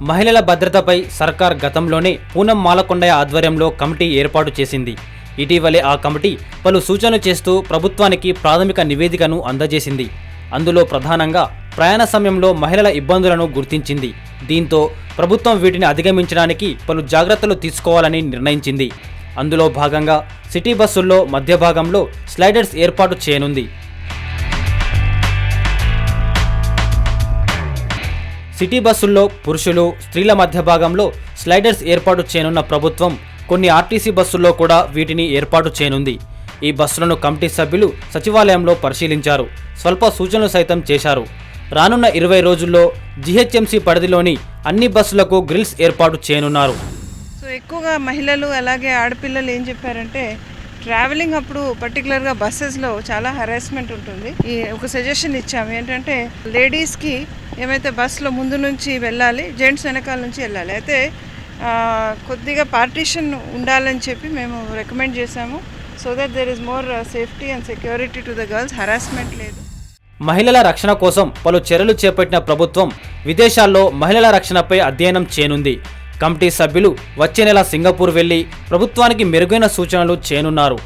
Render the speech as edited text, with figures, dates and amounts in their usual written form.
మహిళల భద్రతపై సర్కార్ గతంలోనే పూనం మాలకొండయ్య ఆధ్వర్యంలో కమిటీ ఏర్పాటు చేసింది. ఇటీవలే ఆ కమిటీ పలు సూచనలు చేస్తూ ప్రభుత్వానికి ప్రాథమిక నివేదికను అందజేసింది. అందులో ప్రధానంగా ప్రయాణ సమయంలో మహిళల ఇబ్బందులను గుర్తించింది. దీంతో ప్రభుత్వం వీటిని అధిగమించడానికి పలు జాగ్రత్తలు తీసుకోవాలని నిర్ణయించింది. అందులో భాగంగా సిటీ బస్సుల్లో మధ్య భాగంలో స్లైడర్స్ ఏర్పాటు చేయనుంది. సిటీ బస్సుల్లో పురుషులు, స్త్రీల మధ్య భాగంలో స్లైడర్స్ ఏర్పాటు చేయనున్న ప్రభుత్వం కొన్ని ఆర్టీసీ బస్సుల్లో కూడా వీటిని ఏర్పాటు చేయనుంది. ఈ బస్సులను కమిటీ సభ్యులు సచివాలయంలో పరిశీలించారు. స్వల్ప సూచనలు సైతం చేశారు. రానున్న 20 రోజుల్లో జీహెచ్ఎంసీ పరిధిలోని అన్ని బస్సులకు గ్రిల్స్ ఏర్పాటు చేయనున్నారు. సో ఎక్కువగా మహిళలు అలాగే ఆడపిల్లలు ఏం చెప్పారంటే ట్రావెలింగ్ అప్పుడు పర్టికులర్గా బస్సెస్లో చాలా హరాస్మెంట్ ఉంటుంది. ఈ ఒక సజెషన్ ఇచ్చాము ఏంటంటే లేడీస్కి ఏమైతే బస్సులో ముందు నుంచి వెళ్ళాలి, జెంట్స్ వెనకాల నుంచి వెళ్ళాలి. అయితే కొద్దిగా పార్టీషన్ ఉండాలని చెప్పి మేము రికమెండ్ చేశాము. So that there is more safety and security to the girls, harassment లేదు. మహిళల రక్షణ కోసం పలు చర్యలు చేపట్టిన ప్రభుత్వం విదేశాల్లో మహిళల రక్షణపై అధ్యయనం చేయనుంది. కమిటీ సభ్యులు వచ్చే నెల సింగపూర్ వెళ్లి ప్రభుత్వానికి మెరుగైన సూచనలు చేయనున్నారు.